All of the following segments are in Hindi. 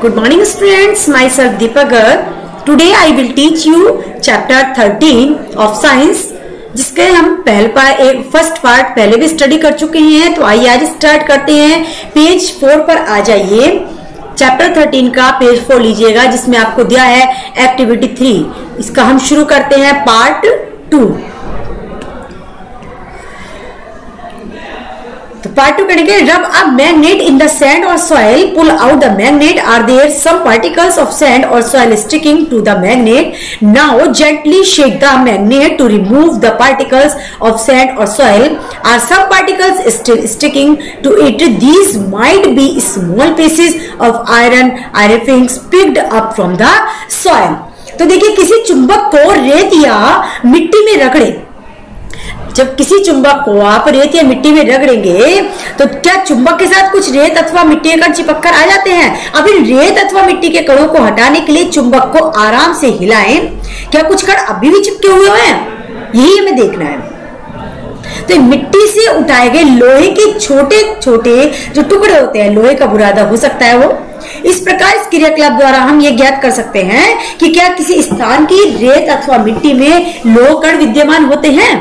Good morning students, myself Deepak Garg. Today I will teach you chapter 13 of science, जिसके हम फर्स्ट पार्ट पहले भी स्टडी कर चुके हैं। तो आइए आज स्टार्ट करते हैं। पेज 4 पर आ जाइए। चैप्टर 13 का पेज 4 लीजिएगा, जिसमें आपको दिया है एक्टिविटी 3। इसका हम शुरू करते हैं पार्ट 2। पार्ट 2 करेंगे। Rub a magnet in the sand और soil, pull out the magnet, are there some particles of sand और soil sticking to the magnet. Now gently shake the magnet to remove the particles of sand और soil, are some particles still sticking to it. These might be small pieces of iron films picked up from the soil. तो देखिए, किसी चुंबक को रेत या मिट्टी में रगड़े। जब किसी चुंबक को आप रेत या मिट्टी में रगड़ेंगे तो क्या चुंबक के साथ कुछ रेत अथवा मिट्टी के कण चिपक कर आ जाते हैं? अब इन रेत अथवा मिट्टी के कणों को हटाने के लिए चुंबक को आराम से हिलाएं। क्या कुछ कण अभी भी चिपके हुए हैं? यही हमें देखना है। तो मिट्टी से उठाए गए लोहे के छोटे छोटे जो टुकड़े होते हैं, लोहे का बुरादा हो सकता है वो। इस प्रकार इस क्रियाकलाप द्वारा हम ये ज्ञात कर सकते हैं कि क्या किसी स्थान की रेत अथवा मिट्टी में लोह कण विद्यमान होते हैं।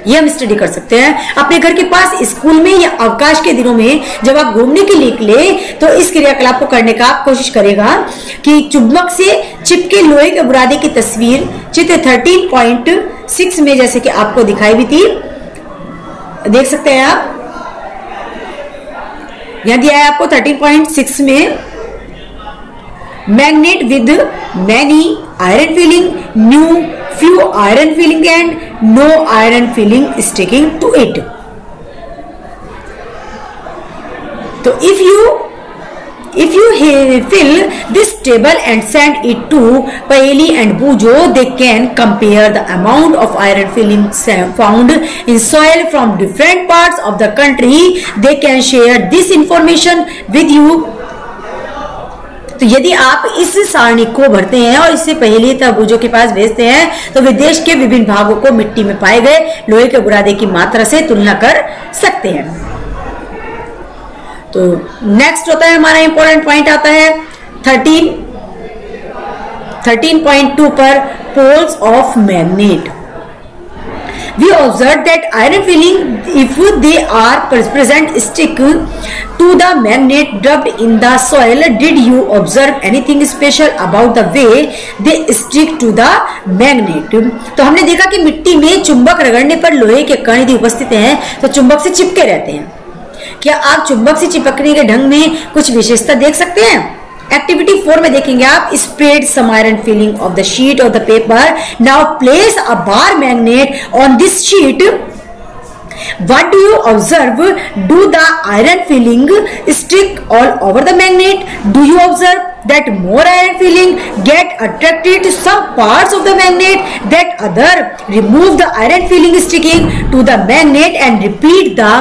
ये हम स्टडी कर सकते हैं। अपने घर के पास स्कूल में या अवकाश के दिनों में जब आप घूमने के लिए निकले तो इस क्रियाकलाप को करने का आप कोशिश करेगा कि चुंबक से चिपके लोहे के बुरादे की तस्वीर चित्र 13.6 में जैसे कि आपको दिखाई भी थी, देख सकते हैं आप। यहां दिया है आपको 13.6 में, magnet with many iron filling, new few iron filling and no iron filling sticking to it. So if you fill this table and send it to Paheli and Bujo, they can compare the amount of iron filling found in soil from different parts of the country. They can share this information with you. तो यदि आप इस सारणी को भरते हैं और इसे पहेली तबूजों के पास भेजते हैं तो वे देश के विभिन्न भागों को मिट्टी में पाए गए लोहे के बुरादे की मात्रा से तुलना कर सकते हैं। तो नेक्स्ट होता है हमारा इंपॉर्टेंट पॉइंट आता है 13.2 पर poles of magnet. We observed that iron filling, if they are present, stick to the magnet rubbed in the soil. Did you observe anything special about the way they stick to the magnet? तो हमने देखा कि मिट्टी में चुंबक रगड़ने पर लोहे के कण यदि उपस्थित हैं तो चुंबक से चिपके रहते हैं। क्या आप चुंबक से चिपकने के ढंग में कुछ विशेषता देख सकते हैं? एक्टिविटी 4 में देखेंगे आप, spread some iron filing of the sheet of the paper. Now place a bar magnet on this sheet. What do you observe? Do the iron filling stick all over the magnet? Do you observe that more iron filling get attracted to some parts of the magnet that other? Remove the iron filling sticking to the magnet and repeat the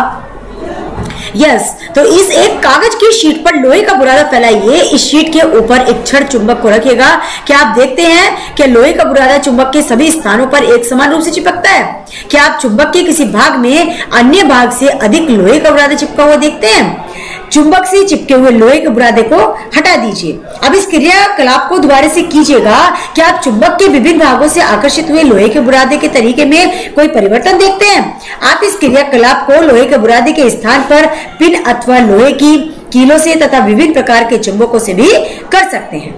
yes तो इस एक कागज की शीट पर लोहे का बुरादा फैलाइए। इस शीट के ऊपर एक छड़ चुंबक को रखेगा। क्या आप देखते हैं कि लोहे का बुरादा चुंबक के सभी स्थानों पर एक समान रूप से चिपकता है? क्या आप चुंबक के किसी भाग में अन्य भाग से अधिक लोहे का बुरादा चिपका हुआ देखते हैं? चुंबक से चिपके हुए लोहे के बुरादे को हटा दीजिए। अब इस क्रियाकलाप को दोबारा से कीजिएगा। क्या आप चुंबक के विभिन्न भागों से आकर्षित हुए लोहे के बुरादे के तरीके में कोई परिवर्तन देखते हैं? आप इस क्रियाकलाप को लोहे के बुरादे के स्थान पर पिन अथवा लोहे की कीलों से तथा विभिन्न प्रकार के चुंबकों से भी कर सकते हैं।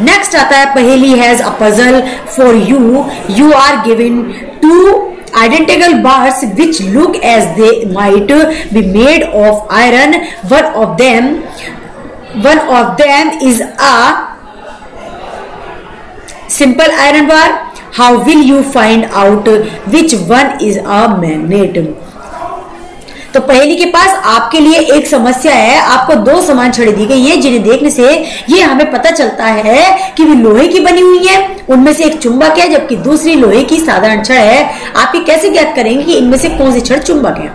नेक्स्ट आता है पहेली has a puzzle for you. You are given two identical bars which look as they might be made of iron. One of them is a simple iron bar. How will you find out which one is a magnet? तो पहेली के पास आपके लिए एक समस्या है। आपको 2 समान छड़ी दी गई है जिन्हें देखने से ये हमें पता चलता है कि वे लोहे की बनी हुई है। उनमें से एक चुंबक है जबकि दूसरी लोहे की साधारण छड़ है। आप ये कैसे ज्ञात करेंगे कि इनमें से कौन सी छड़ चुंबक है?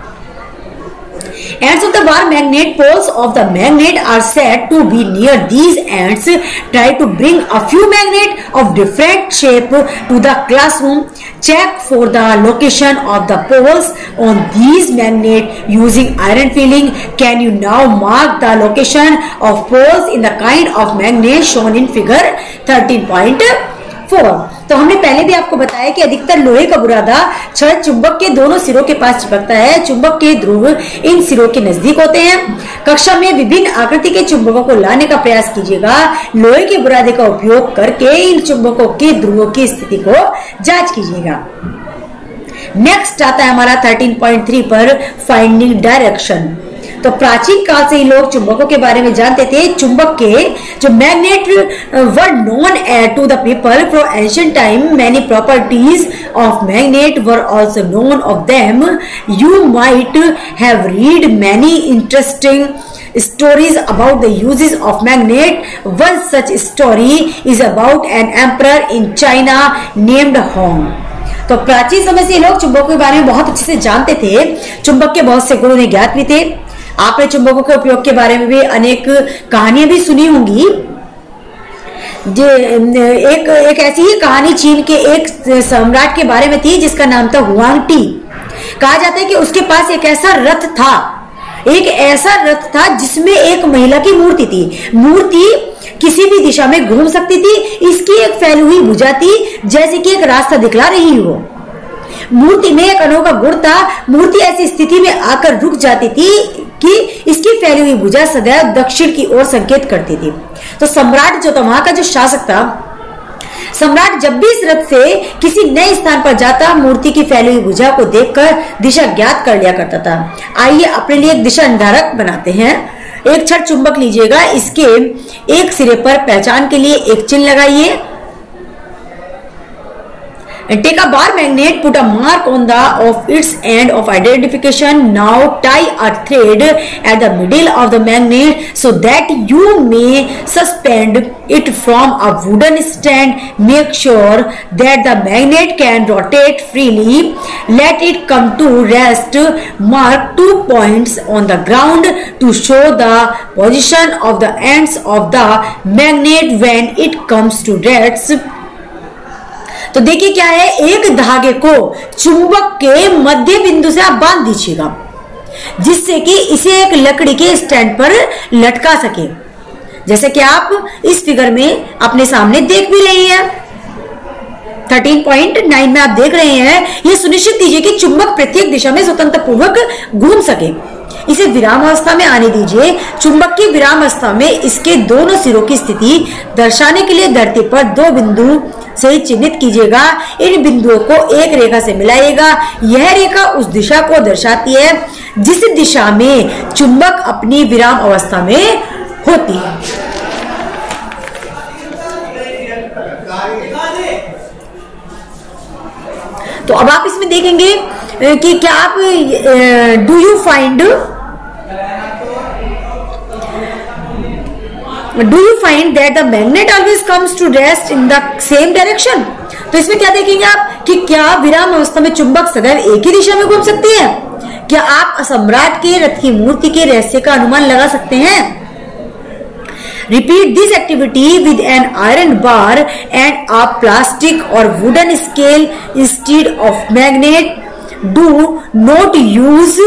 Ends of the bar magnet, poles of the magnet are said to be near these ends. Try to bring a few magnets of different shape to the classroom. Check for the location of the poles on these magnets using iron filling. Can you now mark the location of poles in the kind of magnet shown in figure 13.4? तो हमने पहले भी आपको बताया कि अधिकतर लोहे का बुरादा छड़ चुंबक के दोनों सिरों के पास चिपकता है। चुंबक के ध्रुव इन सिरों के नजदीक होते हैं। कक्षा में विभिन्न आकृति के चुंबकों को लाने का प्रयास कीजिएगा। लोहे के बुरादे का उपयोग करके इन चुंबकों के ध्रुवों की स्थिति को जांच कीजिएगा। नेक्स्ट आता है हमारा 13.3 पर फाइंडिंग डायरेक्शन। तो प्राचीन काल से ही लोग चुंबकों के बारे में जानते थे। चुंबक के जो magnet were known to the people from ancient time. Many properties of magnet were also known of them. You might have read many interesting stories about the uses of magnet. One such story is about an emperor in China named Hong. तो प्राचीन समय से लोग चुंबकों के बारे में बहुत अच्छे से जानते थे। चुंबक के बहुत से गुण उन्हें ज्ञात भी थे। आपने चुंबकों के उपयोग के बारे में भी अनेक कहानियां भी सुनी होंगी। एक ऐसी ही कहानी चीन के एक सम्राट के बारे में थी जिसका नाम था हुआंग टी। कहा जाता है कि उसके पास एक ऐसा रथ था जिसमें एक महिला की मूर्ति थी। मूर्ति किसी भी दिशा में घूम सकती थी। इसकी एक फैली हुई भुजा थी जैसे कि एक रास्ता दिखला रही हो। मूर्ति में एक अनोखा गुण था। मूर्ति ऐसी स्थिति में आकर रुक जाती थी कि इसकी फैली हुई भुजा सदैव दक्षिण की ओर संकेत करती थी। तो सम्राट जो था, वहां का जो शासक था, सम्राट जब भी इस रथ से किसी नए स्थान पर जाता, मूर्ति की फैली हुई भुजा को देखकर दिशा ज्ञात कर लिया करता था। आइए अपने लिए एक दिशा निर्धारक बनाते हैं। एक छड़ चुंबक लीजिएगा। इसके एक सिरे पर पहचान के लिए एक चिन्ह लगाइए। And take a bar magnet, put a mark on the of its end of identification. Now tie a thread at the middle of the magnet so that you may suspend it from a wooden stand. Make sure that the magnet can rotate freely. Let it come to rest. Mark 2 points on the ground to show the position of the ends of the magnet when it comes to rest. तो देखिए क्या है, एक धागे को चुंबक के मध्य बिंदु से आप बांध दीजिएगा जिससे कि इसे एक लकड़ी के स्टैंड पर लटका सके, जैसे कि आप इस फिगर में अपने सामने देख भी रही हैं। 13.9 में आप देख रहे हैं। यह सुनिश्चित कीजिए कि चुंबक प्रत्येक दिशा में स्वतंत्र पूर्वक घूम सके। इसे विराम अवस्था में आने दीजिए। चुंबक की विराम अवस्था में इसके दोनों सिरों की स्थिति दर्शाने के लिए धरती पर 2 बिंदु से चिन्हित कीजिएगा। इन बिंदुओं को एक रेखा से मिलाइएगा। यह रेखा उस दिशा को दर्शाती है जिस दिशा में चुंबक अपनी विराम अवस्था में होती है। तो अब आप इसमें देखेंगे कि क्या आप do you find that the magnet always comes to rest in the same direction. तो इसमें क्या देखेंगे आप कि क्या विराम अवस्था में चुंबक सदैव एक ही दिशा में घूम सकती है। क्या आप सम्राट के रथ की मूर्ति के रहस्य का अनुमान लगा सकते हैं। Repeat this activity with an iron bar and a plastic or wooden scale instead of magnet. Do not use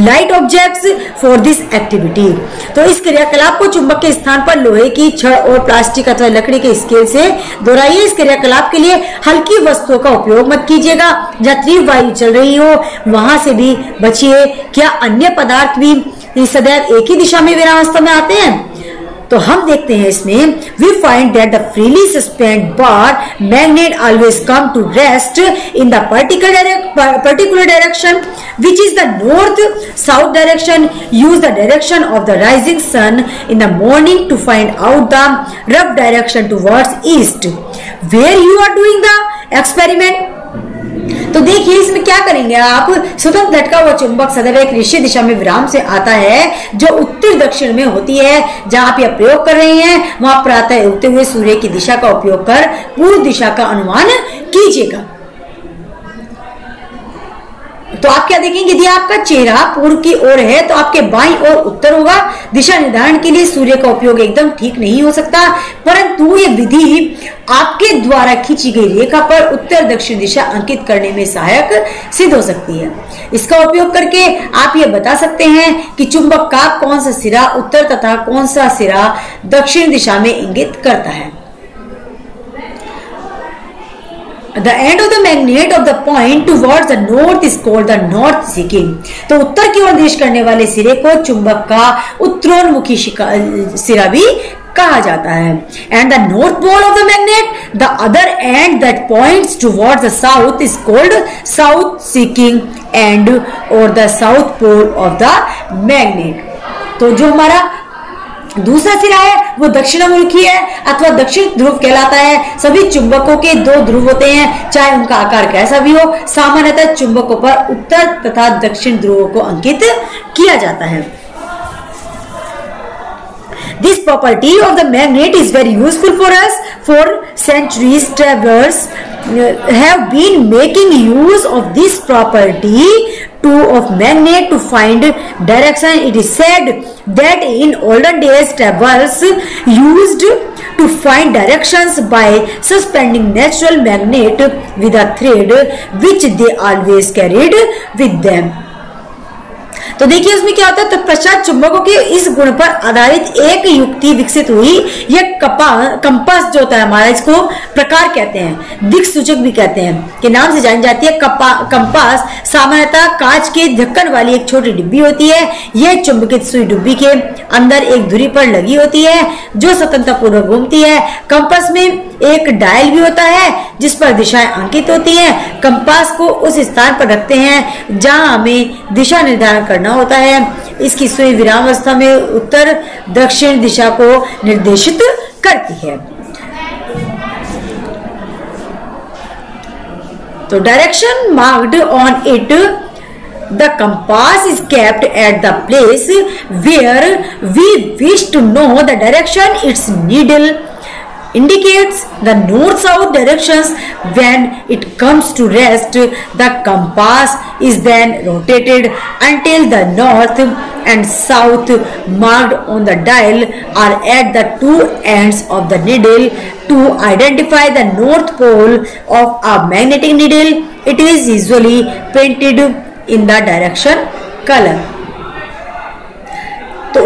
light objects for this activity. तो इस क्रियाकलाप को चुंबक के स्थान पर लोहे की छड़ और प्लास्टिक अथवा लकड़ी के स्केल से दोहराइए। इस क्रियाकलाप के लिए हल्की वस्तुओं का उपयोग मत कीजिएगा। जहाँ तीव्र वायु चल रही हो वहां से भी बचिए। क्या अन्य पदार्थ भी सदैव एक ही दिशा में विरामावस्था में आते हैं। तो हम देखते हैं इसमें we find that the freely suspended bar magnet always come to rest in the particular direction which is the north south direction. Use the direction of the rising sun in the morning to find out the rough direction towards east where you are doing the experiment. तो देखिए इसमें क्या करेंगे आप, स्वतंत्र लटका हुआ चुंबक सदैव एक निश्चित दिशा में विराम से आता है जो उत्तर दक्षिण में होती है। जहां आप यह प्रयोग कर रहे हैं वहां प्रातः उगते हुए सूर्य की दिशा का उपयोग कर पूर्व दिशा का अनुमान कीजिएगा। तो आप क्या देखेंगे, यदि आपका चेहरा पूर्व की ओर है तो आपके बाईं ओर उत्तर होगा। दिशा निर्धारण के लिए सूर्य का उपयोग एकदम ठीक नहीं हो सकता, परंतु ये विधि आपके द्वारा खींची गई रेखा पर उत्तर दक्षिण दिशा अंकित करने में सहायक सिद्ध हो सकती है। इसका उपयोग करके आप ये बता सकते हैं कि चुंबक का कौन सा सिरा उत्तर तथा कौन सा सिरा दक्षिण दिशा में इंगित करता है। The end of the magnet of the point towards the north is called the north seeking। तो उत्तर की ओर निर्देश करने वाले सिरे को चुंबक का उत्तरोन्मुखी सिरा भी कहा जाता है। And the north pole of the magnet, the other end that points towards the south is called south seeking end or the south pole of the magnet। तो जो हमारा दूसरा सिरा है वो दक्षिणामुखी है अथवा दक्षिण ध्रुव कहलाता है। सभी चुंबकों के दो ध्रुव होते हैं, चाहे उनका आकार कैसा भी हो। सामान्यतः चुंबकों पर उत्तर तथा दक्षिण ध्रुवों को अंकित किया जाता है। This property of the magnet is very useful for us. For centuries, travelers have been making use of this property of magnet to find direction. It is said that in olden days, travelers used to find directions by suspending natural magnet with a thread which they always carried with them। तो देखिए उसमें क्या होता है, तो पश्चात चुंबकों के इस गुण पर आधारित एक युक्ति विकसित हुई। यह कंपास जो होता है हमारा, इसको प्रकार कहते हैं, दिक् सूचक भी कहते हैं के नाम से जानी जाती है। कंपास सामान्यतः कांच के ढक्कन वाली एक छोटी डिब्बी होती है। यह चुंबकित सुई डिब्बी के अंदर एक धुरी पर लगी होती है जो स्वतंत्रता पूर्वक घूमती है। कंपास में एक डायल भी होता है जिस पर दिशाएं अंकित होती हैं। कंपास को उस स्थान पर रखते हैं जहां हमें दिशा निर्धारण करना होता है। इसकी सुई विरामावस्था में उत्तर दक्षिण दिशा को निर्देशित करती है। तो direction marked on it, the compass is kept at the place where we wish to know the direction. Its needle indicates the north-south directions. When it comes to rest, the compass is then rotated until the north and south marked on the dial are at the two ends of the needle. To identify the north pole of a magnetic needle, it is usually painted in the direction color। तो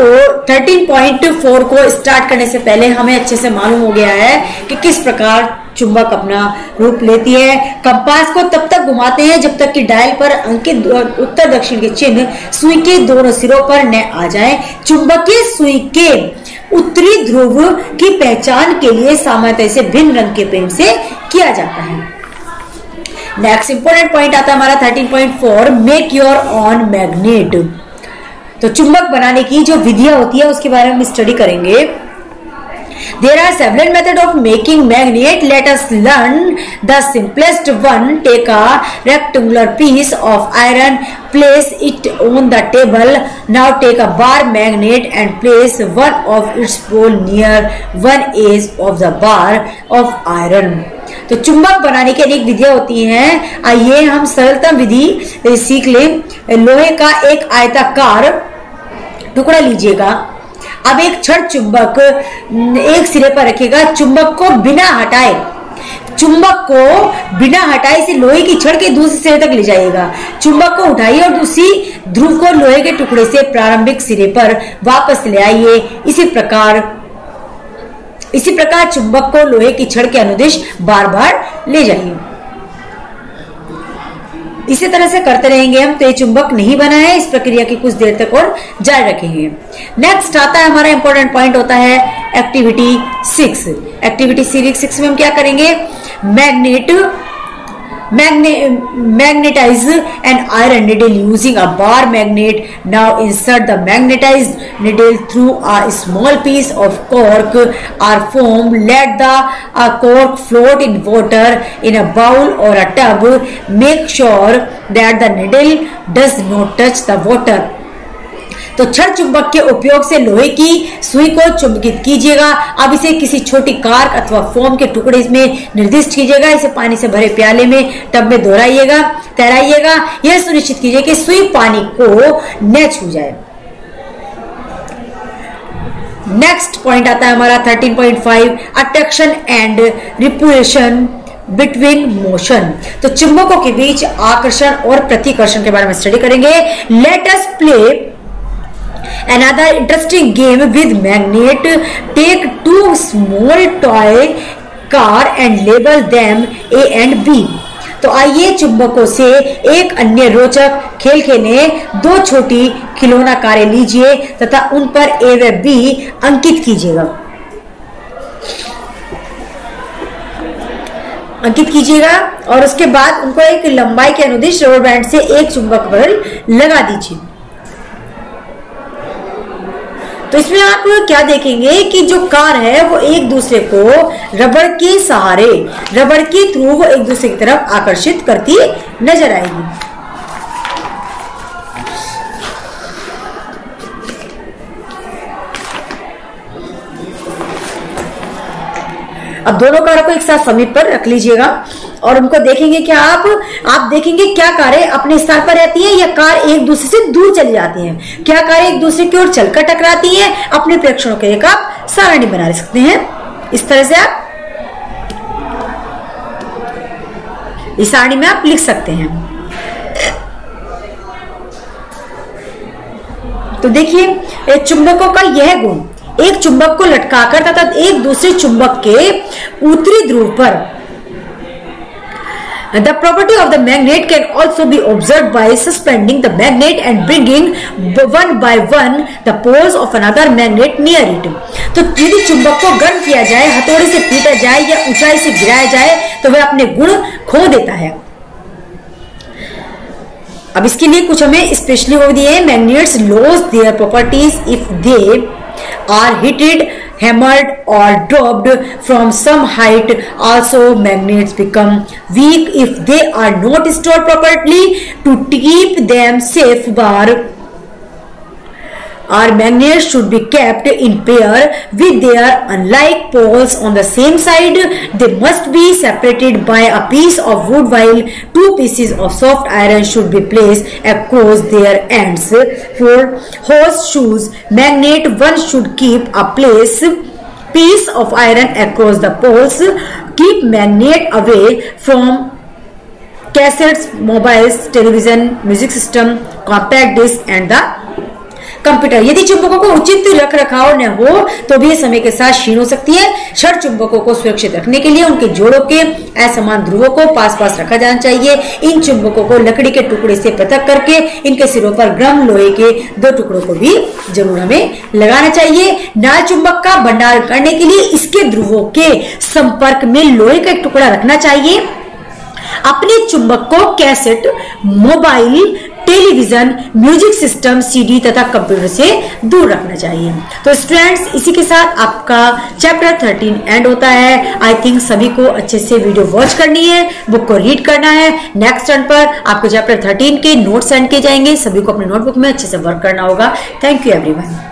13.4 को स्टार्ट करने से पहले हमें अच्छे से मालूम हो गया है कि किस प्रकार चुंबक अपना रूप लेती है। कंपास को तब तक घुमाते हैं जब तक कि डायल पर अंकित उत्तर दक्षिण के चिन्ह सुई के दोनों सिरों पर न आ जाए। चुंबकीय सुई के उत्तरी ध्रुव की पहचान के लिए सामान्यतः इसे भिन्न रंग के पेंट से किया जाता है। नेक्स्ट इंपोर्टेंट पॉइंट आता है हमारा 13.4, मेक योर ऑन मैग्नेट। तो चुंबक बनाने की जो विधियां होती है उसके बारे में हम स्टडी करेंगे। There are several methods of making magnet. Let us learn the simplest one. Take a rectangular piece of iron, place it on the table. Now take a bar magnet and place one of its pole near one edge of the bar of iron. तो चुंबक बनाने की अनेक विधियां होती हैं। आइए हम सरलतम विधि सीख लें। लोहे का एक आयताकार टुकड़ा लीजिएगा। अब एक छड़ चुंबक एक सिरे पर रखेगा। चुंबक को बिना हटाए से लोहे की छड़ के दूसरे सिरे तक ले जाइएगा। चुंबक को उठाइए और उसी ध्रुव को लोहे के टुकड़े से प्रारंभिक सिरे पर वापस ले आइए। इसी प्रकार चुंबक को लोहे की छड़ के अनुदिश बार बार ले जाइए। इसी तरह से करते रहेंगे हम, तो ये चुंबक नहीं बना है। इस प्रक्रिया की कुछ देर तक और जारी रखेंगे। नेक्स्ट आता है हमारा इंपॉर्टेंट पॉइंट होता है एक्टिविटी 6। एक्टिविटी 6 में हम क्या करेंगे, magnetize an iron needle using a bar magnet. Now insert the magnetized needle through a small piece of cork or foam. Let the cork float in water in a bowl or a tub. Make sure that the needle does not touch the water. तो क्षण चुंबक के उपयोग से लोहे की सुई को चुंबकित कीजिएगा। अब इसे किसी छोटी कार्क अथवा फोम के टुकड़े में निर्दिष्ट कीजिएगा। इसे पानी से भरे प्याले में टब में दोहराइएगा, तैराइएगा। यह सुनिश्चित कीजिए कि सुई पानी को न छू जाए। नेक्स्ट पॉइंट आता है हमारा 13.5 attraction and repulsion between motion. तो चुंबकों के बीच आकर्षण और प्रतिकर्षण के बारे में स्टडी करेंगे। Let us play another interesting game with magnet. Take two small toy car and label them A and B. तो आइए चुंबकों से एक अन्य रोचक खेल खेलें। दो छोटी खिलौना कारें लीजिए तथा उन पर ए व बी अंकित कीजिएगा और उसके बाद उनको एक लंबाई के अनुदिश रबर बैंड से एक चुंबक पर लगा दीजिए। तो इसमें आप क्या देखेंगे कि जो कार है वो एक दूसरे को रबर के सहारे, रबर के थ्रू वो एक दूसरे की तरफ आकर्षित करती नजर आएगी। अब दोनों कारों को एक साथ समीप पर रख लीजिएगा और उनको देखेंगे क्या आप देखेंगे क्या कारें अपने स्थान पर रहती हैं या कार एक दूसरे से दूर चली जाती हैं। क्या कारें एक दूसरे की ओर चलकर टकराती हैं। अपने प्रेक्षणों के एक आप सारणी बना सकते हैं। इस तरह से आप इस सारणी में आप लिख सकते हैं। तो देखिए चुंबकों का यह गुण, एक चुंबक को लटकाकर तथा एक दूसरे चुंबक के उत्तरी ध्रुव पर The property of the magnet can also be observed by suspending the magnet and bringing one by one the poles of another magnet near it. तो यदि चुंबक को गर्म किया जाए, हथौड़े से पीटा जाए या ऊंचाई से गिराया जाए तो वह अपने गुण खो देता है। अब इसके लिए कुछ हमें स्पेशली वो दिए हैं। Magnets loss their properties if they are heated, hammered or dropped from some height. Also magnets become weak if they are not stored properly. To keep them safe our magnets should be kept in pair with their unlike poles on the same side. They must be separated by a piece of wood while two pieces of soft iron should be placed across their ends. For horseshoes magnet, one should keep a piece of iron across the poles. Keep magnet away from cassettes, mobiles, television, music system, compact disc and the computer. यदि चुंबकों को उचित रख रखाव न हो तो भी समय के साथ क्षीण हो सकती है। क्षण चुंबकों को सुरक्षित रखने के लिए उनके जोड़ों के असमान ध्रुवों को पास पास रखा जाना चाहिए। इन चुंबकों को लकड़ी के टुकड़े से पृथक करके इनके सिरों पर गर्म लोहे के दो टुकड़ों को भी जरूर हमें लगाना चाहिए। नाल चुंबक का भंडारण करने के लिए इसके ध्रुवों के संपर्क में लोहे का एक टुकड़ा रखना चाहिए। अपने चुंबक को cassette, mobile, television, music system, CD तथा कंप्यूटर से दूर रखना चाहिए। तो स्टूडेंट्स, इसी के साथ आपका चैप्टर 13 एंड होता है। आई थिंक सभी को अच्छे से वीडियो वॉच करनी है, बुक को रीड करना है। नेक्स्ट टर्न पर आपको चैप्टर 13 के नोट्स सेंड किए जाएंगे। सभी को अपने नोटबुक में अच्छे से वर्क करना होगा। Thank you everyone.